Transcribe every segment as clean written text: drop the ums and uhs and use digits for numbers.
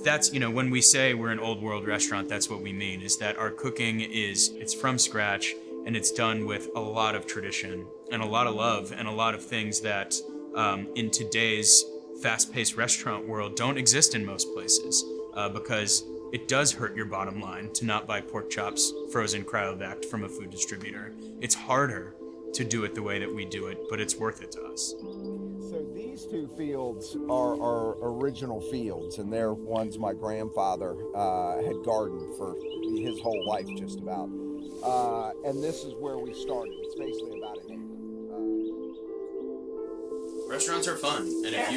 that's, when we say we're an old world restaurant, that's what we mean, is that our cooking it's from scratch, and it's done with a lot of tradition and a lot of love and a lot of things that in today's fast-paced restaurant world don't exist in most places, because it does hurt your bottom line to not buy pork chops frozen cryovac from a food distributor. It's harder to do it the way that we do it, but it's worth it to us. So these two fields are original fields, and they're ones my grandfather had gardened for his whole life, just about. And this is where we started. It's basically about an acre. Restaurants are fun, and if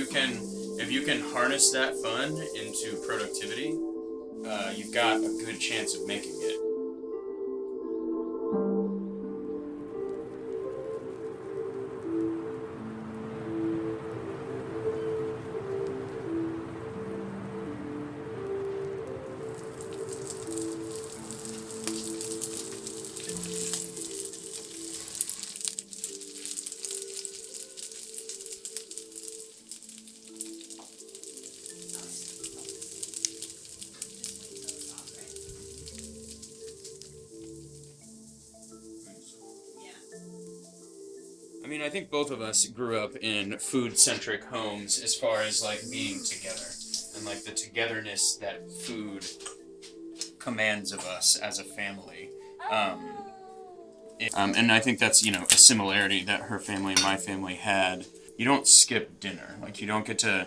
you can harness that fun into productivity, you've got a good chance of making it. I think both of us grew up in food-centric homes as far as being together and the togetherness that food commands of us as a family. And I think that's a similarity that her family and my family had. You don't skip dinner. You don't get to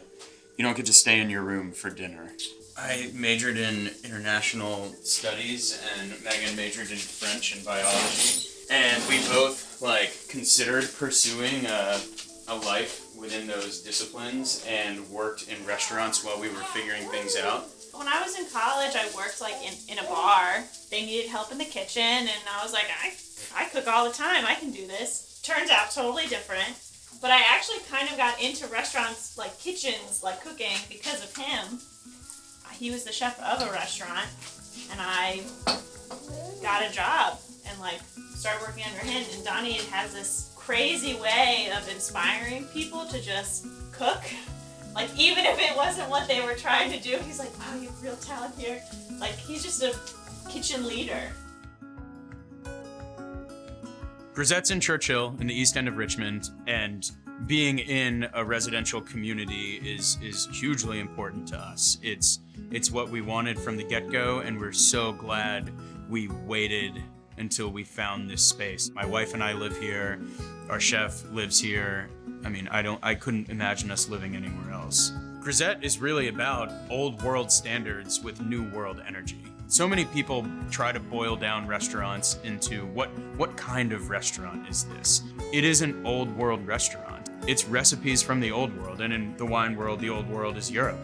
stay in your room for dinner. I majored in international studies, and Megan majored in French and biology. And we both considered pursuing a life within those disciplines and worked in restaurants while we were figuring things out. When I was in college, I worked in a bar. They needed help in the kitchen, and I was like, I cook all the time. I can do this. Turns out totally different. But I actually kind of got into restaurants, kitchens, cooking because of him. He was the chef of a restaurant, and I got a job and started working under him. And Donnie has this crazy way of inspiring people to just cook. Even if it wasn't what they were trying to do, he's like, wow, you have real talent here. He's just a kitchen leader. Grisette's in Churchill in the east end of Richmond, and being in a residential community is hugely important to us. It's what we wanted from the get-go, and we're so glad we waited until we found this space. My wife and I live here. Our chef lives here. I couldn't imagine us living anywhere else. Grisette is really about old world standards with new world energy. So many people try to boil down restaurants into what kind of restaurant is this? It is an old world restaurant. It's recipes from the old world, and in the wine world, the old world is Europe.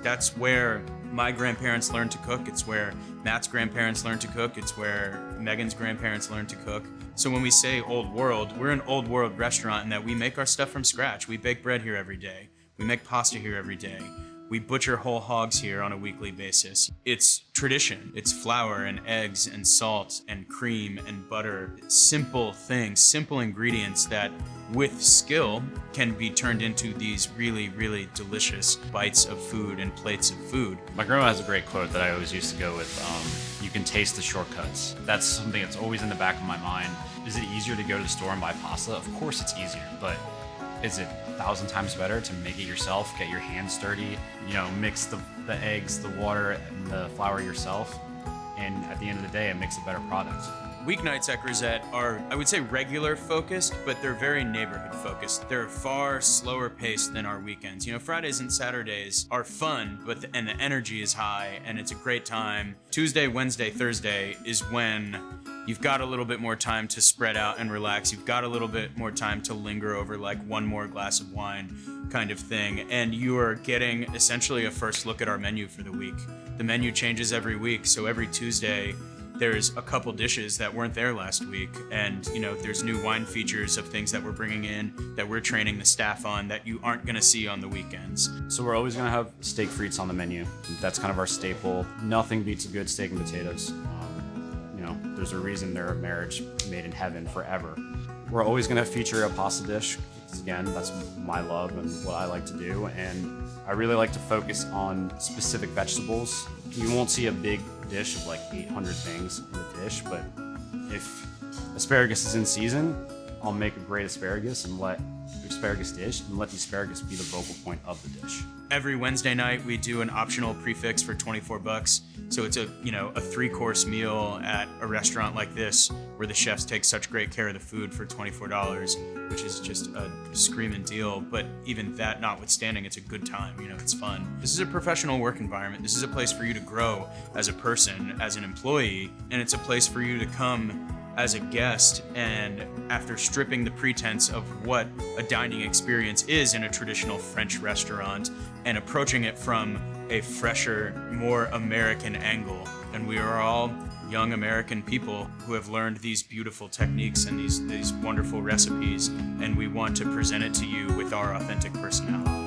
That's where my grandparents learned to cook. It's where Matt's grandparents learned to cook. It's where Megan's grandparents learned to cook. So when we say old world, we're an old world restaurant in that we make our stuff from scratch. We bake bread here every day. We make pasta here every day. We butcher whole hogs here on a weekly basis. It's tradition. It's flour and eggs and salt and cream and butter. Simple things, simple ingredients that with skill can be turned into these really, really delicious bites of food and plates of food. My grandma has a great quote that I always used to go with, you can taste the shortcuts. That's something that's always in the back of my mind. Is it easier to go to the store and buy pasta? Of course it's easier, but is it 1,000 times better to make it yourself, get your hands dirty, mix the eggs, the water, and the flour yourself, and at the end of the day, it makes a better product. Weeknights at Grisette are, I would say, regular focused, but they're very neighborhood focused. They're far slower paced than our weekends. Fridays and Saturdays are fun, and the energy is high, and it's a great time. Tuesday, Wednesday, Thursday is when you've got a little bit more time to spread out and relax. You've got a little bit more time to linger over one more glass of wine kind of thing. And you are getting essentially a first look at our menu for the week. The menu changes every week. So every Tuesday, there's a couple dishes that weren't there last week. And, there's new wine features of things that we're bringing in that we're training the staff on that you aren't going to see on the weekends. So we're always going to have steak frites on the menu. That's kind of our staple. Nothing beats a good steak and potatoes. There's a reason they're a marriage made in heaven forever. We're always going to feature a pasta dish. Again, that's my love and what I like to do. And I really like to focus on specific vegetables. You won't see a big dish of like 800 things in the dish, but if asparagus is in season, I'll make a great asparagus and let the asparagus dish and let the asparagus be the focal point of the dish. Every Wednesday night we do an optional prefix for $24. So it's a 3-course meal at a restaurant like this where the chefs take such great care of the food for $24, which is just a screaming deal. But even that notwithstanding, it's a good time, it's fun. This is a professional work environment. This is a place for you to grow as a person, as an employee, and it's a place for you to come as a guest, and after stripping the pretense of what a dining experience is in a traditional French restaurant and approaching it from a fresher, more American angle. And we are all young American people who have learned these beautiful techniques and these wonderful recipes, and we want to present it to you with our authentic personality.